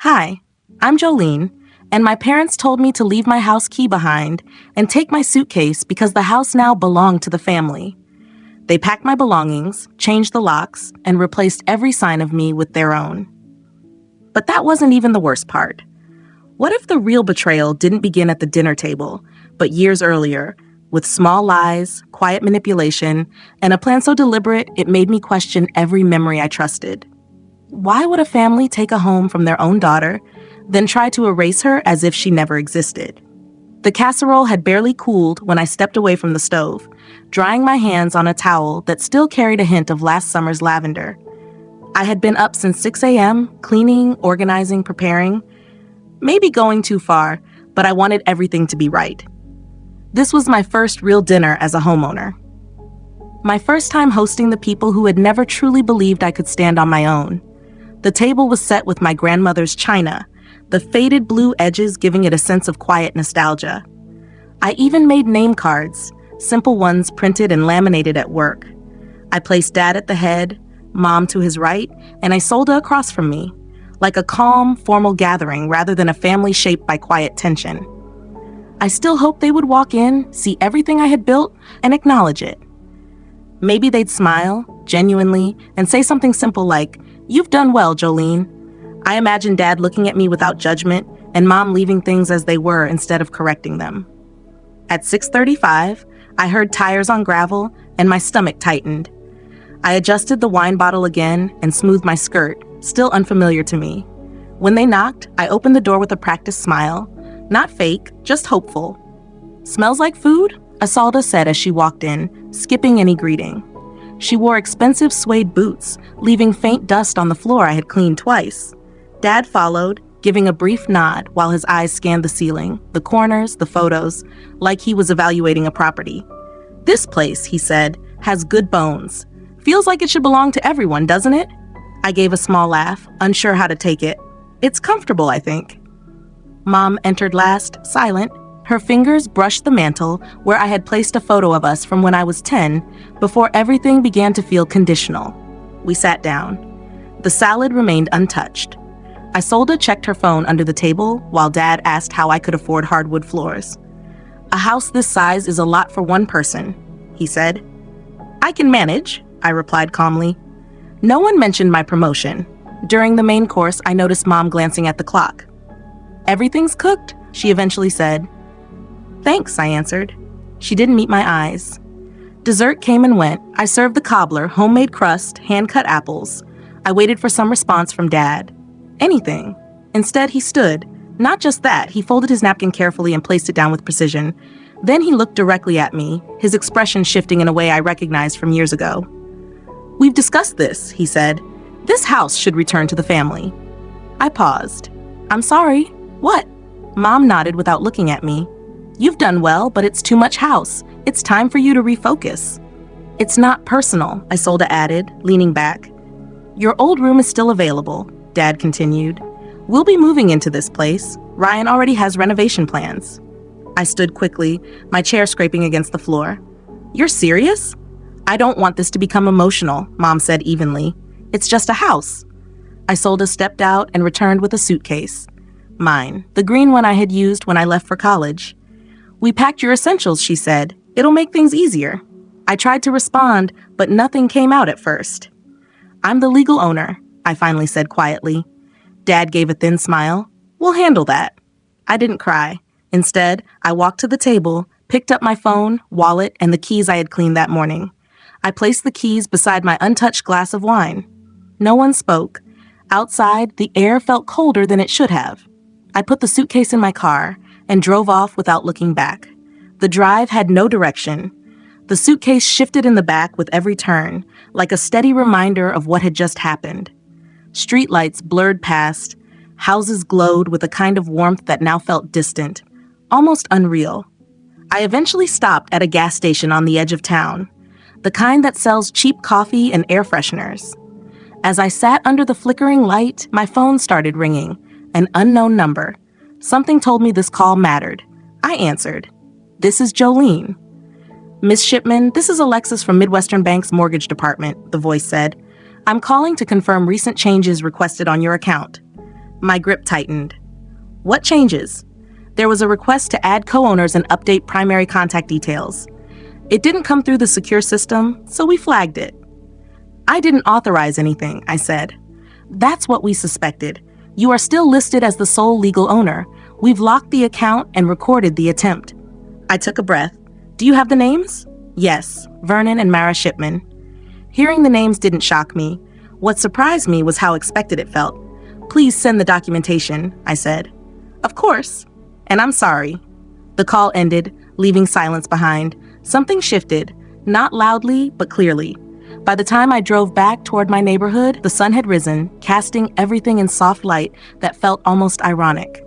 Hi, I'm Jolene, and my parents told me to leave my house key behind and take my suitcase because the house now belonged to the family. They packed my belongings, changed the locks, and replaced every sign of me with their own. But that wasn't even the worst part. What if the real betrayal didn't begin at the dinner table, but years earlier, with small lies, quiet manipulation, and a plan so deliberate it made me question every memory I trusted? Why would a family take a home from their own daughter, then try to erase her as if she never existed? The casserole had barely cooled when I stepped away from the stove, drying my hands on a towel that still carried a hint of last summer's lavender. I had been up since 6 a.m., cleaning, organizing, preparing. Maybe going too far, but I wanted everything to be right. This was my first real dinner as a homeowner. My first time hosting the people who had never truly believed I could stand on my own. The table was set with my grandmother's china, the faded blue edges giving it a sense of quiet nostalgia. I even made name cards, simple ones printed and laminated at work. I placed Dad at the head, Mom to his right, and Isolde across from me, like a calm, formal gathering rather than a family shaped by quiet tension. I still hoped they would walk in, see everything I had built, and acknowledge it. Maybe they'd smile, genuinely, and say something simple like, "You've done well, Jolene." I imagined Dad looking at me without judgment, and Mom leaving things as they were instead of correcting them. At 6:35, I heard tires on gravel, and my stomach tightened. I adjusted the wine bottle again and smoothed my skirt, still unfamiliar to me. When they knocked, I opened the door with a practiced smile. Not fake, just hopeful. "Smells like food?" Isolde said as she walked in, skipping any greeting. She wore expensive suede boots, leaving faint dust on the floor I had cleaned twice. Dad followed, giving a brief nod while his eyes scanned the ceiling, the corners, the photos, like he was evaluating a property. "This place," he said, "has good bones. Feels like it should belong to everyone, doesn't it?" I gave a small laugh, unsure how to take it. "It's comfortable, I think." Mom entered last, silent. Her fingers brushed the mantel where I had placed a photo of us from when I was 10, before everything began to feel conditional. We sat down. The salad remained untouched. Isolde checked her phone under the table while Dad asked how I could afford hardwood floors. "A house this size is a lot for one person," he said. "I can manage," I replied calmly. No one mentioned my promotion. During the main course, I noticed Mom glancing at the clock. "Everything's cooked," she eventually said. "Thanks," I answered. She didn't meet my eyes. Dessert came and went. I served the cobbler, homemade crust, hand-cut apples. I waited for some response from Dad. Anything. Instead, he stood. Not just that, he folded his napkin carefully and placed it down with precision. Then he looked directly at me, his expression shifting in a way I recognized from years ago. "We've discussed this," he said. "This house should return to the family." I paused. "I'm sorry. What?" Mom nodded without looking at me. "You've done well, but it's too much house. It's time for you to refocus." "It's not personal," Isolde added, leaning back. "Your old room is still available," Dad continued. "We'll be moving into this place. Ryan already has renovation plans." I stood quickly, my chair scraping against the floor. "You're serious?" "I don't want this to become emotional," Mom said evenly. "It's just a house." Isolde stepped out and returned with a suitcase. Mine, the green one I had used when I left for college. "We packed your essentials," she said. "It'll make things easier." I tried to respond, but nothing came out at first. "I'm the legal owner," I finally said quietly. Dad gave a thin smile. "We'll handle that." I didn't cry. Instead, I walked to the table, picked up my phone, wallet, and the keys I had cleaned that morning. I placed the keys beside my untouched glass of wine. No one spoke. Outside, the air felt colder than it should have. I put the suitcase in my car and drove off without looking back. The drive had no direction. The suitcase shifted in the back with every turn, like a steady reminder of what had just happened. Streetlights blurred past. Houses glowed with a kind of warmth that now felt distant, almost unreal. I eventually stopped at a gas station on the edge of town, the kind that sells cheap coffee and air fresheners. As I sat under the flickering light, my phone started ringing, an unknown number. Something told me this call mattered. I answered. "This is Jolene." "Miss Shipman, this is Alexis from Midwestern Bank's mortgage department," the voice said. "I'm calling to confirm recent changes requested on your account." My grip tightened. What changes? There was a request to add co-owners and update primary contact details. It didn't come through the secure system, so we flagged it. I didn't authorize anything, I said. That's what we suspected. You are still listed as the sole legal owner. We've locked the account and recorded the attempt. I took a breath. Do you have the names? Yes, Vernon and Mara Shipman. Hearing the names didn't shock me. What surprised me was how expected it felt. Please send the documentation, I said. Of course. And I'm sorry. The call ended, leaving silence behind. Something shifted, not loudly, but clearly. By the time I drove back toward my neighborhood, the sun had risen, casting everything in soft light that felt almost ironic.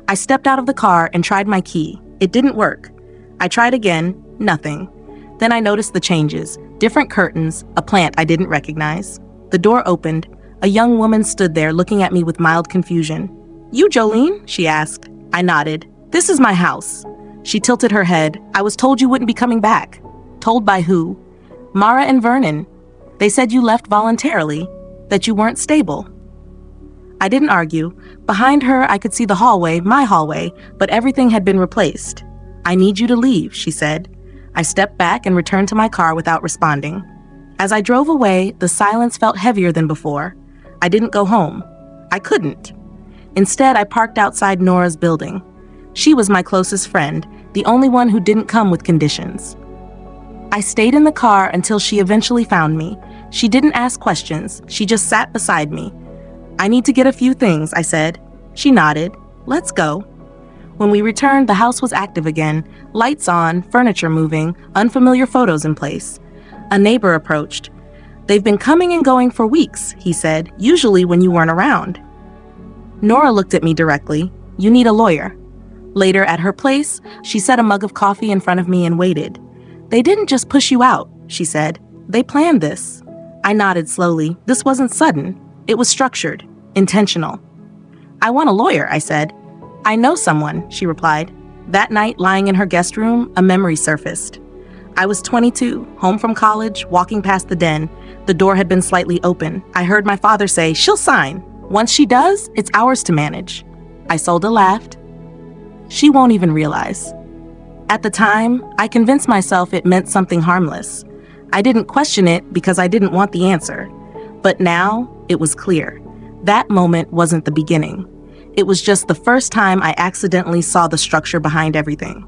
I stepped out of the car and tried my key. It didn't work. I tried again, nothing. Then I noticed the changes, different curtains, a plant I didn't recognize. The door opened. A young woman stood there looking at me with mild confusion. You Jolene? She asked. I nodded. This is my house. She tilted her head. I was told you wouldn't be coming back. Told by who? Mara and Vernon. They said you left voluntarily, that you weren't stable. I didn't argue. Behind her, I could see the hallway, my hallway, but everything had been replaced. I need you to leave, she said. I stepped back and returned to my car without responding. As I drove away, the silence felt heavier than before. I didn't go home. I couldn't. Instead, I parked outside Nora's building. She was my closest friend, the only one who didn't come with conditions. I stayed in the car until she eventually found me. She didn't ask questions. She just sat beside me. I need to get a few things, I said. She nodded. Let's go. When we returned, the house was active again. Lights on, furniture moving, unfamiliar photos in place. A neighbor approached. They've been coming and going for weeks, he said, usually when you weren't around. Nora looked at me directly. You need a lawyer. Later, at her place, she set a mug of coffee in front of me and waited. They didn't just push you out, she said. They planned this. I nodded slowly. This wasn't sudden. It was structured, intentional. I want a lawyer, I said. I know someone, she replied. That night, lying in her guest room, a memory surfaced. I was 22, home from college, walking past the den. The door had been slightly open. I heard my father say, she'll sign. Once she does, it's ours to manage. Isolde laughed. She won't even realize. At the time, I convinced myself it meant something harmless. I didn't question it because I didn't want the answer. But now, it was clear. That moment wasn't the beginning. It was just the first time I accidentally saw the structure behind everything.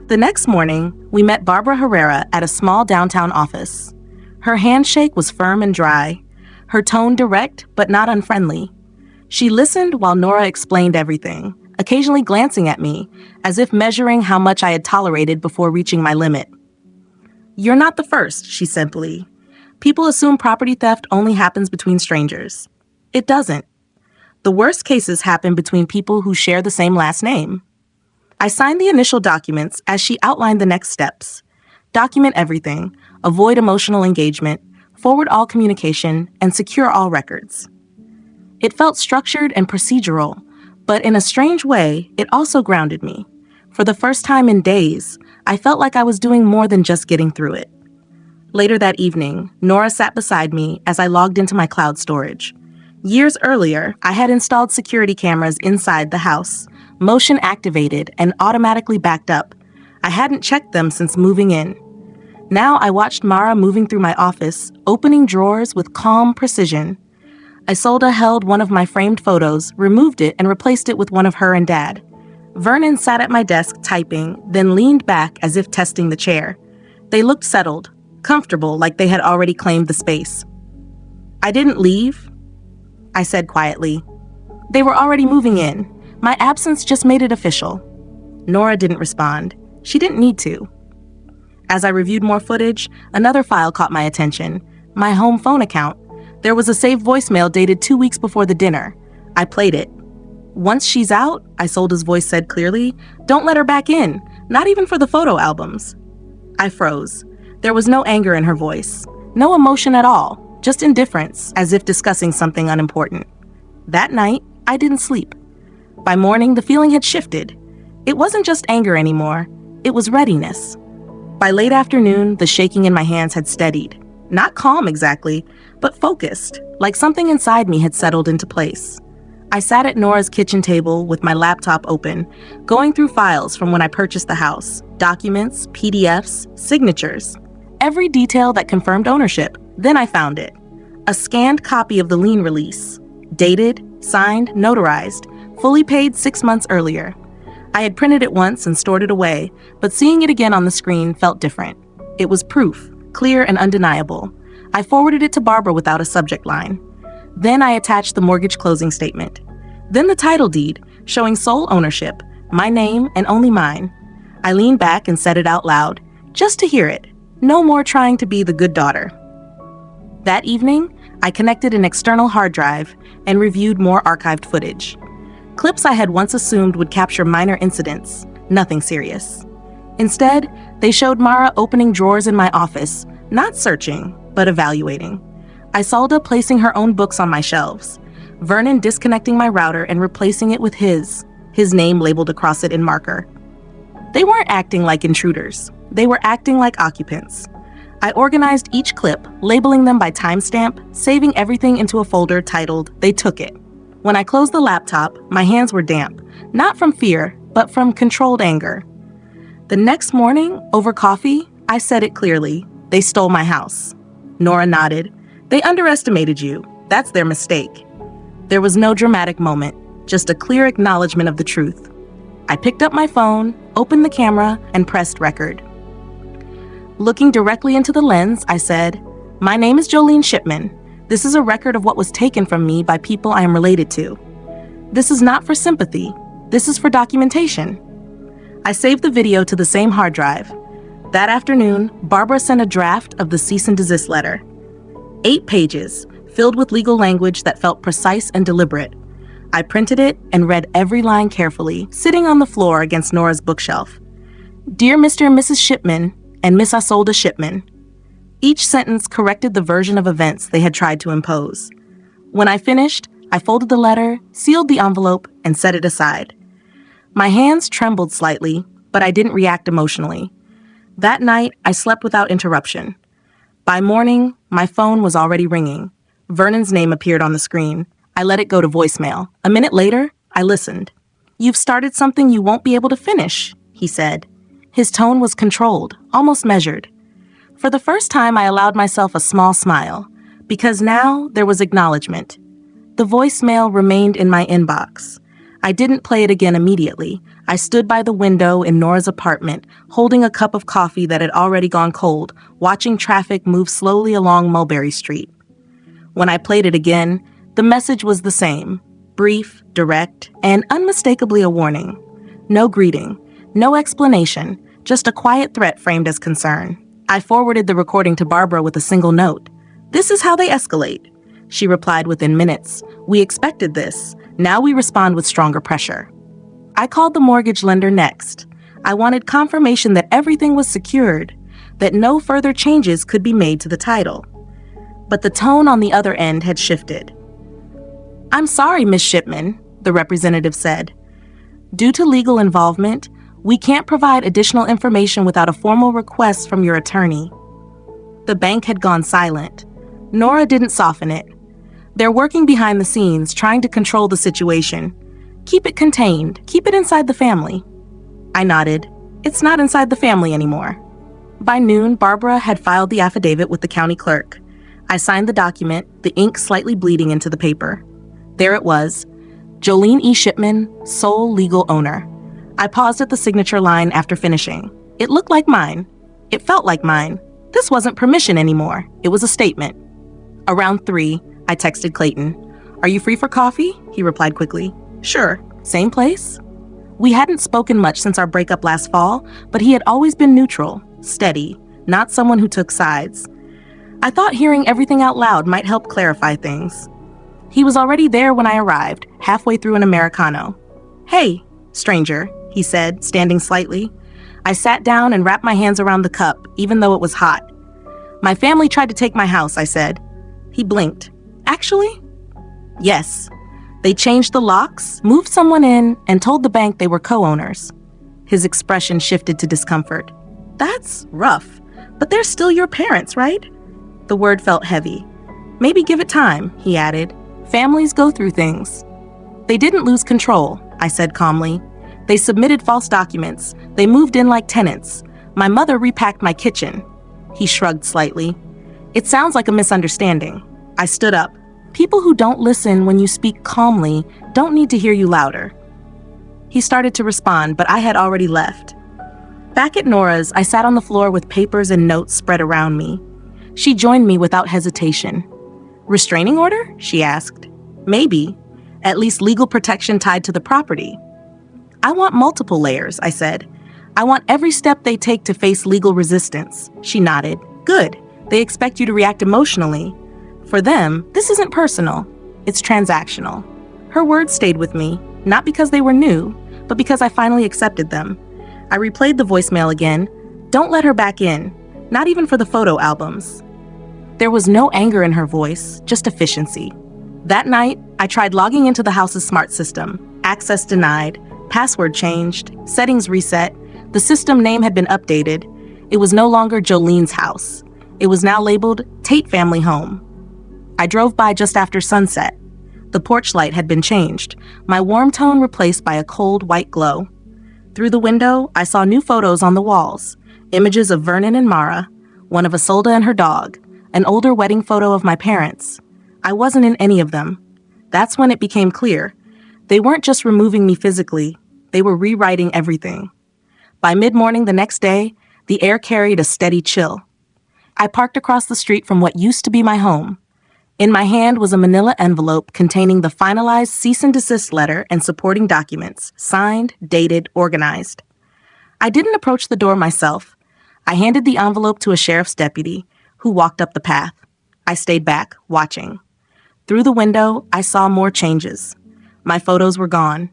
The next morning, we met Barbara Herrera at a small downtown office. Her handshake was firm and dry, her tone direct but not unfriendly. She listened while Nora explained everything, occasionally glancing at me, as if measuring how much I had tolerated before reaching my limit. You're not the first, she simply. People assume property theft only happens between strangers. It doesn't. The worst cases happen between people who share the same last name. I signed the initial documents as she outlined the next steps. Document everything, avoid emotional engagement, forward all communication, and secure all records. It felt structured and procedural, but in a strange way, it also grounded me. For the first time in days, I felt like I was doing more than just getting through it. Later that evening, Nora sat beside me as I logged into my cloud storage. Years earlier, I had installed security cameras inside the house, motion activated and automatically backed up. I hadn't checked them since moving in. Now I watched Mara moving through my office, opening drawers with calm precision. Isolde held one of my framed photos, removed it, and replaced it with one of her and Dad. Vernon sat at my desk typing, then leaned back as if testing the chair. They looked settled, comfortable, like they had already claimed the space. I didn't leave, I said quietly. They were already moving in. My absence just made it official. Nora didn't respond. She didn't need to. As I reviewed more footage, another file caught my attention. My home phone account. There was a saved voicemail dated 2 weeks before the dinner. I played it. Once she's out, Isolde's voice said clearly, don't let her back in, not even for the photo albums. I froze. There was no anger in her voice. No emotion at all, just indifference, as if discussing something unimportant. That night, I didn't sleep. By morning, the feeling had shifted. It wasn't just anger anymore. It was readiness. By late afternoon, the shaking in my hands had steadied. Not calm exactly, but focused, like something inside me had settled into place. I sat at Nora's kitchen table with my laptop open, going through files from when I purchased the house, documents, PDFs, signatures, every detail that confirmed ownership. Then I found it. A scanned copy of the lien release, dated, signed, notarized, fully paid 6 months earlier. I had printed it once and stored it away, but seeing it again on the screen felt different. It was proof, clear and undeniable. I forwarded it to Barbara without a subject line. Then I attached the mortgage closing statement. Then the title deed, showing sole ownership, my name and only mine. I leaned back and said it out loud, just to hear it. No more trying to be the good daughter. That evening, I connected an external hard drive and reviewed more archived footage. Clips I had once assumed would capture minor incidents, nothing serious. Instead, they showed Mara opening drawers in my office, not searching, but evaluating. Isolda placing her own books on my shelves. Vernon disconnecting my router and replacing it with his name labeled across it in marker. They weren't acting like intruders. They were acting like occupants. I organized each clip, labeling them by timestamp, saving everything into a folder titled, "They Took It." When I closed the laptop, my hands were damp, not from fear, but from controlled anger. The next morning, over coffee, I said it clearly. They stole my house. Nora nodded. They underestimated you. That's their mistake. There was no dramatic moment, just a clear acknowledgement of the truth. I picked up my phone, opened the camera, and pressed record. Looking directly into the lens, I said, "My name is Jolene Shipman. This is a record of what was taken from me by people I am related to. This is not for sympathy. This is for documentation." I saved the video to the same hard drive. That afternoon, Barbara sent a draft of the cease and desist letter. 8 pages, filled with legal language that felt precise and deliberate. I printed it and read every line carefully, sitting on the floor against Nora's bookshelf. "Dear Mr. and Mrs. Shipman and Miss Isolda Shipman." Each sentence corrected the version of events they had tried to impose. When I finished, I folded the letter, sealed the envelope, and set it aside. My hands trembled slightly, but I didn't react emotionally. That night, I slept without interruption. By morning, my phone was already ringing. Vernon's name appeared on the screen. I let it go to voicemail. A minute later, I listened. "You've started something you won't be able to finish," he said. His tone was controlled, almost measured. For the first time, I allowed myself a small smile, because now there was acknowledgement. The voicemail remained in my inbox. I didn't play it again immediately. I stood by the window in Nora's apartment, holding a cup of coffee that had already gone cold, watching traffic move slowly along Mulberry Street. When I played it again, the message was the same, brief, direct, and unmistakably a warning. No greeting, no explanation, just a quiet threat framed as concern. I forwarded the recording to Barbara with a single note. "This is how they escalate." She replied within minutes. "We expected this. Now we respond with stronger pressure." I called the mortgage lender next. I wanted confirmation that everything was secured, that no further changes could be made to the title. But the tone on the other end had shifted. "I'm sorry, Miss Shipman," the representative said. "Due to legal involvement, we can't provide additional information without a formal request from your attorney." The bank had gone silent. Nora didn't soften it. "They're working behind the scenes, trying to control the situation. Keep it contained. Keep it inside the family." I nodded. "It's not inside the family anymore." By noon, Barbara had filed the affidavit with the county clerk. I signed the document, the ink slightly bleeding into the paper. There it was, Jolene E. Shipman, sole legal owner. I paused at the signature line after finishing. It looked like mine. It felt like mine. This wasn't permission anymore. It was a statement. Around 3, I texted Clayton. "Are you free for coffee?" He replied quickly. "Sure. Same place?" We hadn't spoken much since our breakup last fall, but he had always been neutral, steady, not someone who took sides. I thought hearing everything out loud might help clarify things. He was already there when I arrived, halfway through an Americano. "Hey, stranger," he said, standing slightly. I sat down and wrapped my hands around the cup, even though it was hot. "My family tried to take my house," I said. He blinked. "Actually?" "Yes. They changed the locks, moved someone in, and told the bank they were co-owners." His expression shifted to discomfort. "That's rough, but they're still your parents, right?" The word felt heavy. "Maybe give it time," he added. "Families go through things." They didn't lose control, I said calmly. They submitted false documents. They moved in like tenants. My mother repacked my kitchen. He shrugged slightly. It sounds like a misunderstanding. I stood up. People who don't listen when you speak calmly don't need to hear you louder. He started to respond, but I had already left. Back at Nora's, I sat on the floor with papers and notes spread around me. She joined me without hesitation. Restraining order? She asked. Maybe. At least legal protection tied to the property. I want multiple layers, I said. I want every step they take to face legal resistance. She nodded. Good. They expect you to react emotionally. For them, this isn't personal. It's transactional. Her words stayed with me, not because they were new, but because I finally accepted them. I replayed the voicemail again. Don't let her back in, not even for the photo albums. There was no anger in her voice, just efficiency. That night, I tried logging into the house's smart system. Access denied, password changed, settings reset. The system name had been updated. It was no longer Jolene's house. It was now labeled Tate Family Home. I drove by just after sunset. The porch light had been changed, my warm tone replaced by a cold white glow. Through the window, I saw new photos on the walls, images of Vernon and Mara, one of Isolde and her dog, an older wedding photo of my parents. I wasn't in any of them. That's when it became clear. They weren't just removing me physically, they were rewriting everything. By mid-morning the next day, the air carried a steady chill. I parked across the street from what used to be my home. In my hand was a manila envelope containing the finalized cease and desist letter and supporting documents, signed, dated, organized. I didn't approach the door myself. I handed the envelope to a sheriff's deputy, who walked up the path. I stayed back, watching. Through the window, I saw more changes. My photos were gone.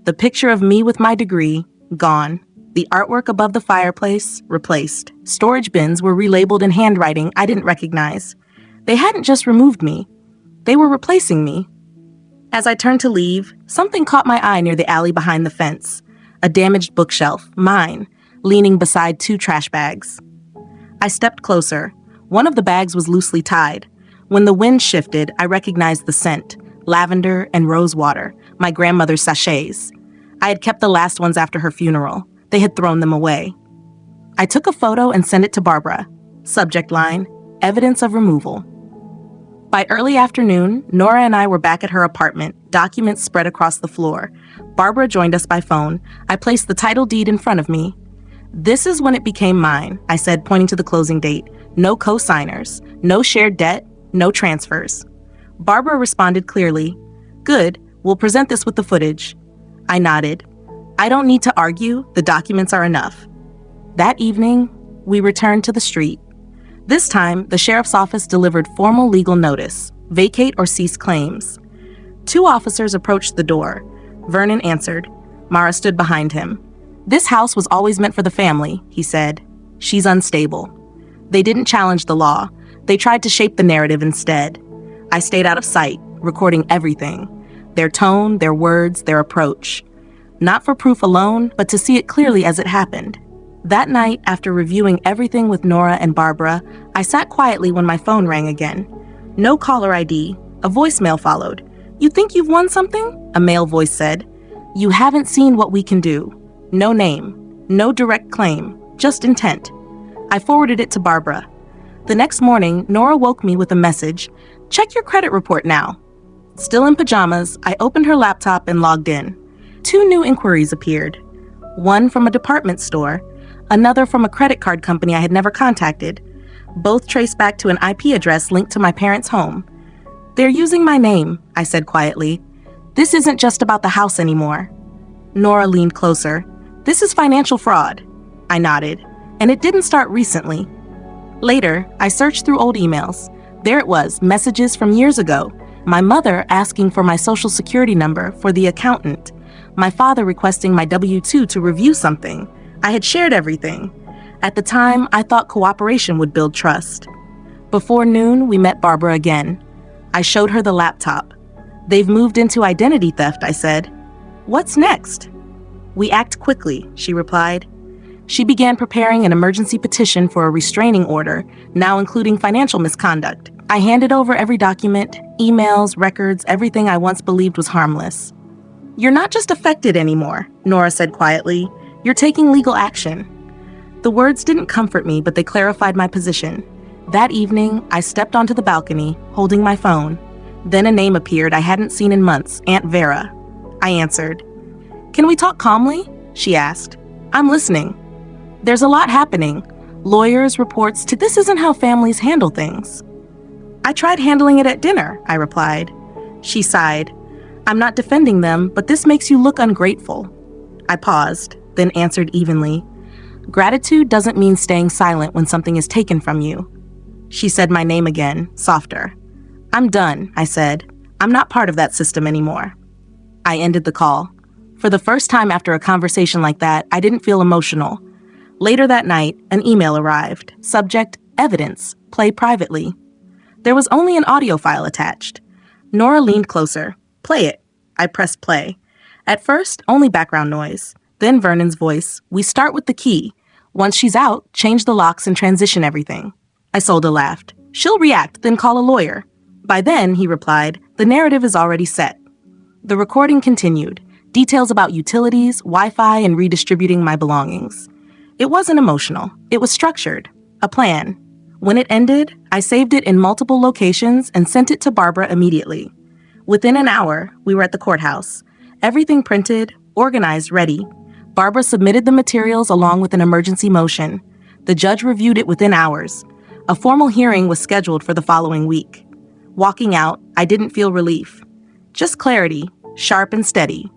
The picture of me with my degree, gone. The artwork above the fireplace, replaced. Storage bins were relabeled in handwriting I didn't recognize. They hadn't just removed me. They were replacing me. As I turned to leave, something caught my eye near the alley behind the fence. A damaged bookshelf, mine, leaning beside 2 trash bags. I stepped closer. One of the bags was loosely tied. When the wind shifted, I recognized the scent, lavender and rose water, my grandmother's sachets. I had kept the last ones after her funeral. They had thrown them away. I took a photo and sent it to Barbara. Subject line, evidence of removal. By early afternoon, Nora and I were back at her apartment, documents spread across the floor. Barbara joined us by phone. I placed the title deed in front of me. This is when it became mine, I said, pointing to the closing date. No co-signers, no shared debt, no transfers. Barbara responded clearly. Good, we'll present this with the footage. I nodded. I don't need to argue, the documents are enough. That evening, we returned to the street. This time, the sheriff's office delivered formal legal notice, vacate or cease claims. 2 officers approached the door. Vernon answered. Mara stood behind him. This house was always meant for the family, he said. She's unstable. They didn't challenge the law. They tried to shape the narrative instead. I stayed out of sight, recording everything. Their tone, their words, their approach. Not for proof alone, but to see it clearly as it happened. That night, after reviewing everything with Nora and Barbara, I sat quietly when my phone rang again. No caller ID. A voicemail followed. You think you've won something? A male voice said. You haven't seen what we can do. No name. No direct claim. Just intent. I forwarded it to Barbara. The next morning, Nora woke me with a message. Check your credit report now. Still in pajamas, I opened her laptop and logged in. 2 new inquiries appeared. One from a department store, another from a credit card company I had never contacted. Both traced back to an IP address linked to my parents' home. They're using my name, I said quietly. This isn't just about the house anymore. Nora leaned closer. This is financial fraud. I nodded. And it didn't start recently. Later, I searched through old emails. There it was, messages from years ago. My mother asking for my social security number for the accountant. My father requesting my W-2 to review something. I had shared everything. At the time, I thought cooperation would build trust. Before noon, we met Barbara again. I showed her the laptop. They've moved into identity theft, I said. What's next? We act quickly, she replied. She began preparing an emergency petition for a restraining order, now including financial misconduct. I handed over every document, emails, records, everything I once believed was harmless. You're not just affected anymore, Nora said quietly. You're taking legal action. The words didn't comfort me, but they clarified my position. That evening, I stepped onto the balcony, holding my phone. Then a name appeared I hadn't seen in months, Aunt Vera. I answered. Can we talk calmly? She asked. I'm listening. There's a lot happening. Lawyers, reports, this isn't how families handle things. I tried handling it at dinner, I replied. She sighed. I'm not defending them, but this makes you look ungrateful. I paused, then answered evenly. Gratitude doesn't mean staying silent when something is taken from you. She said my name again, softer. I'm done, I said. I'm not part of that system anymore. I ended the call. For the first time after a conversation like that, I didn't feel emotional. Later that night, an email arrived. Subject, evidence, play privately. There was only an audio file attached. Nora leaned closer. Play it. I pressed play. At first, only background noise. Then Vernon's voice. We start with the key. Once she's out, change the locks and transition everything. Isolde laughed. She'll react, then call a lawyer. By then, he replied, the narrative is already set. The recording continued. Details about utilities, Wi-Fi, and redistributing my belongings. It wasn't emotional. It was structured. A plan. When it ended, I saved it in multiple locations and sent it to Barbara immediately. Within an hour, we were at the courthouse. Everything printed, organized, ready. Barbara submitted the materials along with an emergency motion. The judge reviewed it within hours. A formal hearing was scheduled for the following week. Walking out, I didn't feel relief. Just clarity, sharp and steady.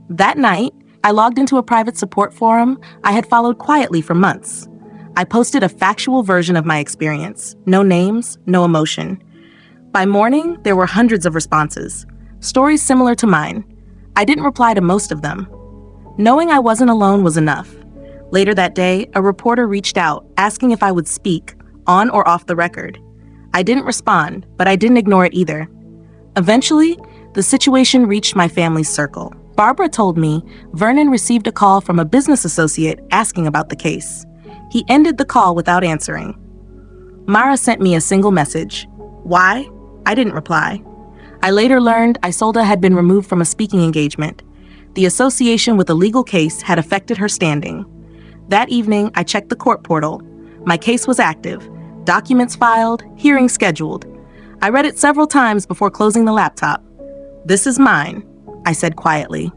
That night, I logged into a private support forum I had followed quietly for months. I posted a factual version of my experience. No names, no emotion. By morning, there were hundreds of responses. Stories similar to mine. I didn't reply to most of them. Knowing I wasn't alone was enough. Later that day, a reporter reached out, asking if I would speak, on or off the record. I didn't respond, but I didn't ignore it either. Eventually, the situation reached my family's circle. Barbara told me Vernon received a call from a business associate asking about the case. He ended the call without answering. Mara sent me a single message. Why? I didn't reply. I later learned Isolde had been removed from a speaking engagement. The association with a legal case had affected her standing. That evening, I checked the court portal. My case was active. Documents filed, hearing scheduled. I read it several times before closing the laptop. This is mine, I said quietly.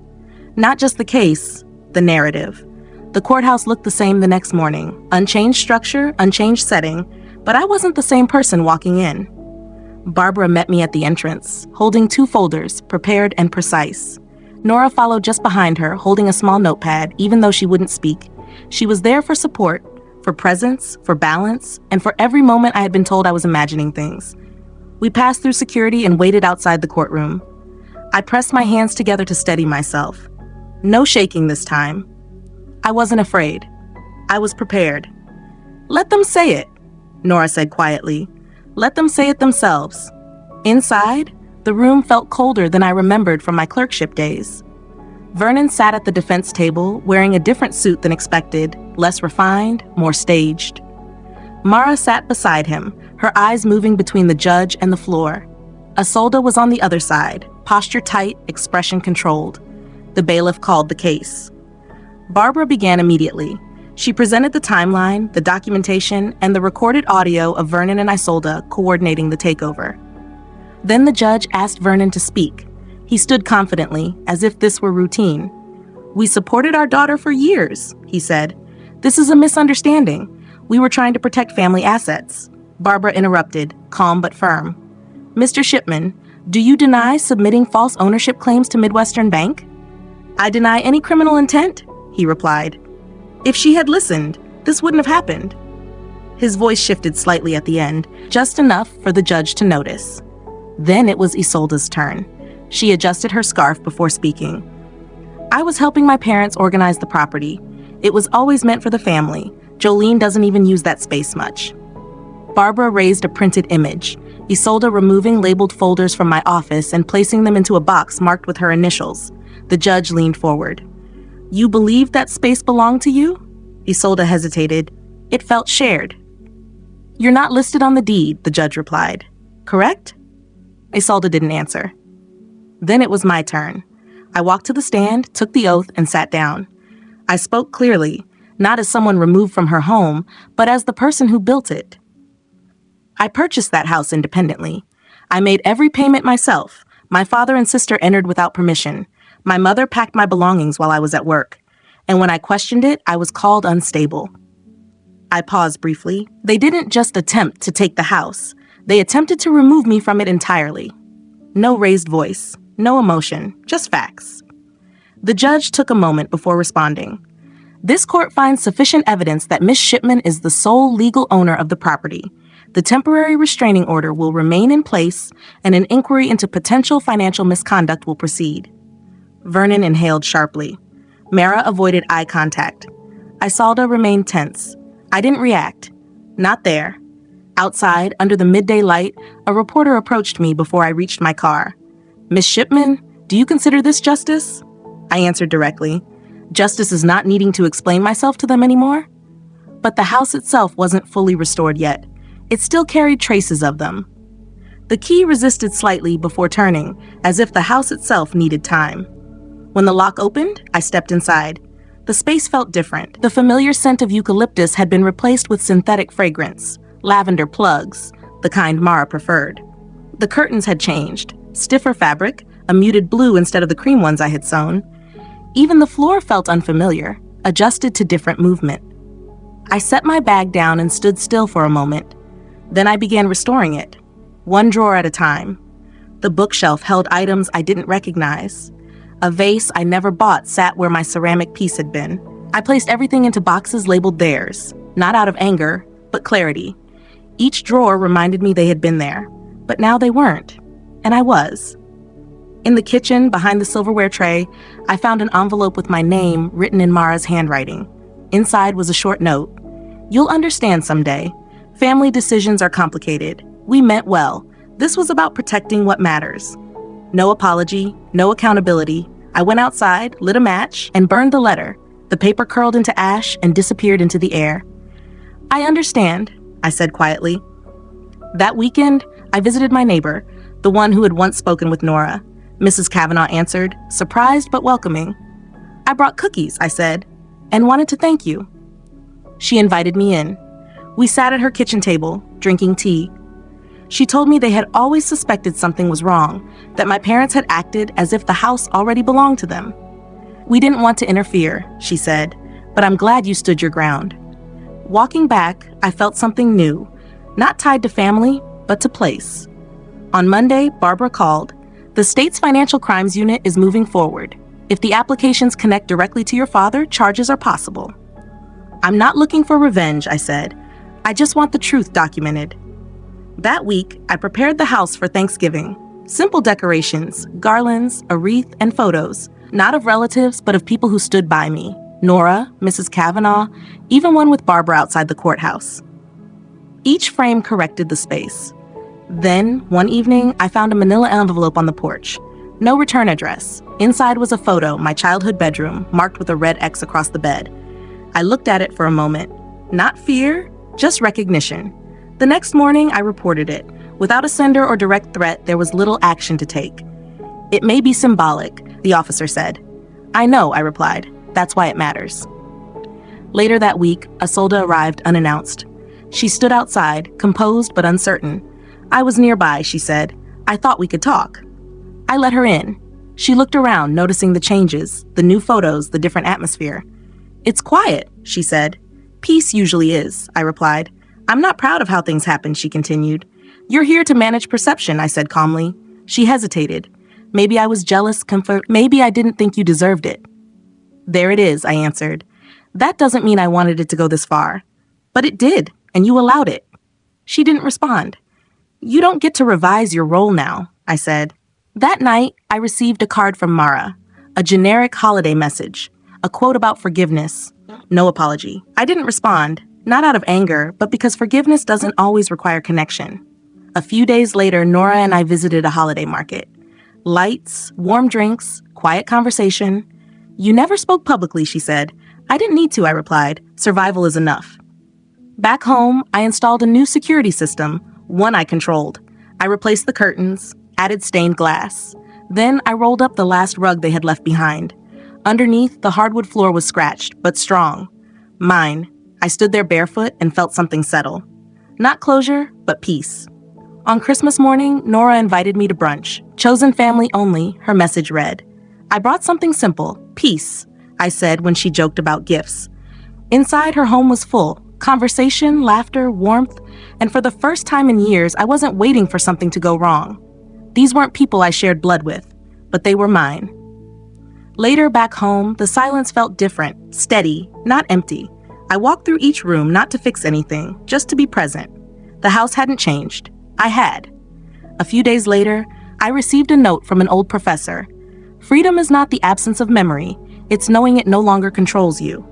Not just the case, the narrative. The courthouse looked the same the next morning. Unchanged structure, unchanged setting, but I wasn't the same person walking in. Barbara met me at the entrance, holding 2 folders, prepared and precise. Nora followed just behind her, holding a small notepad, even though she wouldn't speak. She was there for support, for presence, for balance, and for every moment I had been told I was imagining things. We passed through security and waited outside the courtroom. I pressed my hands together to steady myself. No shaking this time. I wasn't afraid. I was prepared. Let them say it, Nora said quietly. Let them say it themselves. Inside, the room felt colder than I remembered from my clerkship days. Vernon sat at the defense table, wearing a different suit than expected, less refined, more staged. Mara sat beside him, her eyes moving between the judge and the floor. Isolde was on the other side, posture tight, expression controlled. The bailiff called the case. Barbara began immediately. She presented the timeline, the documentation, and the recorded audio of Vernon and Isolde coordinating the takeover. Then the judge asked Vernon to speak. He stood confidently, as if this were routine. We supported our daughter for years, he said. This is a misunderstanding. We were trying to protect family assets. Barbara interrupted, calm but firm. Mr. Shipman, do you deny submitting false ownership claims to Midwestern Bank? I deny any criminal intent, he replied. If she had listened, this wouldn't have happened. His voice shifted slightly at the end, just enough for the judge to notice. Then it was Isolde's turn. She adjusted her scarf before speaking. I was helping my parents organize the property. It was always meant for the family. Jolene doesn't even use that space much. Barbara raised a printed image, Isolde removing labeled folders from my office and placing them into a box marked with her initials. The judge leaned forward. You believe that space belonged to you? Isolde hesitated. It felt shared. You're not listed on the deed, the judge replied. Correct? Isolde didn't answer. Then it was my turn. I walked to the stand, took the oath, and sat down. I spoke clearly, not as someone removed from her home, but as the person who built it. I purchased that house independently. I made every payment myself. My father and sister entered without permission. My mother packed my belongings while I was at work. And when I questioned it, I was called unstable. I paused briefly. They didn't just attempt to take the house. They attempted to remove me from it entirely. No raised voice, no emotion, just facts. The judge took a moment before responding. This court finds sufficient evidence that Miss Shipman is the sole legal owner of the property. The temporary restraining order will remain in place, and an inquiry into potential financial misconduct will proceed. Vernon inhaled sharply. Mara avoided eye contact. Isolda remained tense. I didn't react. Not there. Outside, under the midday light, a reporter approached me before I reached my car. Miss Shipman, do you consider this justice? I answered directly. Justice is not needing to explain myself to them anymore? But the house itself wasn't fully restored yet. It still carried traces of them. The key resisted slightly before turning, as if the house itself needed time. When the lock opened, I stepped inside. The space felt different. The familiar scent of eucalyptus had been replaced with synthetic fragrance, lavender plugs, the kind Mara preferred. The curtains had changed, stiffer fabric, a muted blue instead of the cream ones I had sewn. Even the floor felt unfamiliar, adjusted to different movement. I set my bag down and stood still for a moment. Then I began restoring it, one drawer at a time. The bookshelf held items I didn't recognize. A vase I never bought sat where my ceramic piece had been. I placed everything into boxes labeled theirs, not out of anger, but clarity. Each drawer reminded me they had been there, but now they weren't, and I was. In the kitchen, behind the silverware tray, I found an envelope with my name written in Mara's handwriting. Inside was a short note. You'll understand someday. Family decisions are complicated. We meant well. This was about protecting what matters. No apology, no accountability. I went outside, lit a match, and burned the letter. The paper curled into ash and disappeared into the air. I understand, I said quietly. That weekend, I visited my neighbor, the one who had once spoken with Nora. Mrs. Kavanaugh answered, surprised but welcoming. I brought cookies, I said, and wanted to thank you. She invited me in. We sat at her kitchen table, drinking tea. She told me they had always suspected something was wrong, that my parents had acted as if the house already belonged to them. We didn't want to interfere, she said, but I'm glad you stood your ground. Walking back, I felt something new, not tied to family, but to place. On Monday, Barbara called. The state's financial crimes unit is moving forward. If the applications connect directly to your father, charges are possible. I'm not looking for revenge, I said. I just want the truth documented. That week, I prepared the house for Thanksgiving. Simple decorations, garlands, a wreath, and photos, not of relatives, but of people who stood by me. Nora, Mrs. Kavanaugh, even one with Barbara outside the courthouse. Each frame corrected the space. Then, one evening, I found a manila envelope on the porch. No return address. Inside was a photo, my childhood bedroom, marked with a red X across the bed. I looked at it for a moment. Not fear, just recognition. The next morning, I reported it. Without a sender or direct threat, there was little action to take. It may be symbolic, the officer said. I know, I replied. That's why it matters. Later that week, Isolda arrived unannounced. She stood outside, composed but uncertain. I was nearby, she said. I thought we could talk. I let her in. She looked around, noticing the changes, the new photos, the different atmosphere. It's quiet, she said. Peace usually is, I replied. I'm not proud of how things happened, she continued. You're here to manage perception, I said calmly. She hesitated. Maybe I was jealous, maybe I didn't think you deserved it. There it is, I answered. That doesn't mean I wanted it to go this far. But it did, and you allowed it. She didn't respond. You don't get to revise your role now, I said. That night, I received a card from Mara, a generic holiday message, a quote about forgiveness. No apology. I didn't respond, not out of anger, but because forgiveness doesn't always require connection. A few days later, Nora and I visited a holiday market. Lights, warm drinks, quiet conversation. You never spoke publicly, she said. I didn't need to, I replied. Survival is enough. Back home, I installed a new security system, one I controlled. I replaced the curtains, added stained glass. Then I rolled up the last rug they had left behind. Underneath, the hardwood floor was scratched, but strong. Mine. I stood there barefoot and felt something settle. Not closure, but peace. On Christmas morning, Nora invited me to brunch. Chosen family only, her message read. I brought something simple, peace, I said when she joked about gifts. Inside, her home was full. Conversation, laughter, warmth, and for the first time in years, I wasn't waiting for something to go wrong. These weren't people I shared blood with, but they were mine. Later, back home, the silence felt different, steady, not empty. I walked through each room not to fix anything, just to be present. The house hadn't changed. I had. A few days later, I received a note from an old professor. Freedom is not the absence of memory, it's knowing it no longer controls you.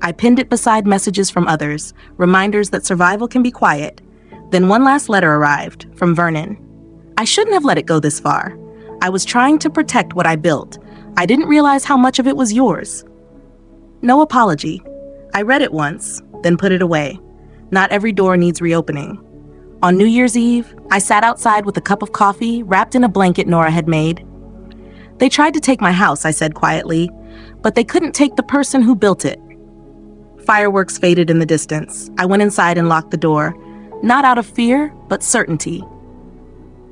I pinned it beside messages from others, reminders that survival can be quiet. Then one last letter arrived, from Vernon. I shouldn't have let it go this far. I was trying to protect what I built. I didn't realize how much of it was yours. No apology. I read it once, then put it away. Not every door needs reopening. On New Year's Eve, I sat outside with a cup of coffee wrapped in a blanket Nora had made. They tried to take my house, I said quietly, but they couldn't take the person who built it. Fireworks faded in the distance. I went inside and locked the door, not out of fear, but certainty.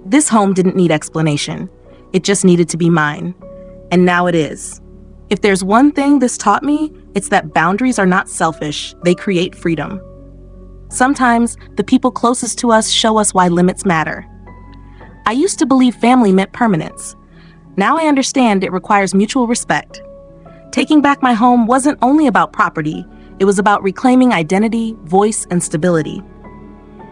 This home didn't need explanation. It just needed to be mine. And now it is. If there's one thing this taught me, it's that boundaries are not selfish, they create freedom. Sometimes, the people closest to us show us why limits matter. I used to believe family meant permanence. Now I understand it requires mutual respect. Taking back my home wasn't only about property, it was about reclaiming identity, voice, and stability.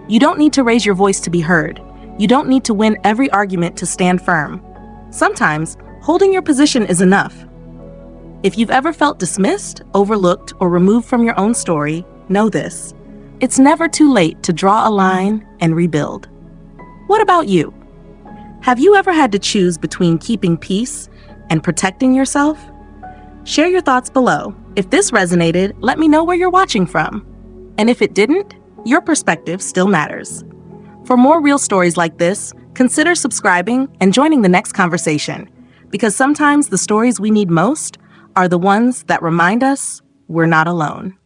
You don't need to raise your voice to be heard. You don't need to win every argument to stand firm. Sometimes, holding your position is enough. If you've ever felt dismissed, overlooked, or removed from your own story, know this. It's never too late to draw a line and rebuild. What about you? Have you ever had to choose between keeping peace and protecting yourself? Share your thoughts below. If this resonated, let me know where you're watching from. And if it didn't, your perspective still matters. For more real stories like this, consider subscribing and joining the next conversation, because sometimes the stories we need most are the ones that remind us we're not alone.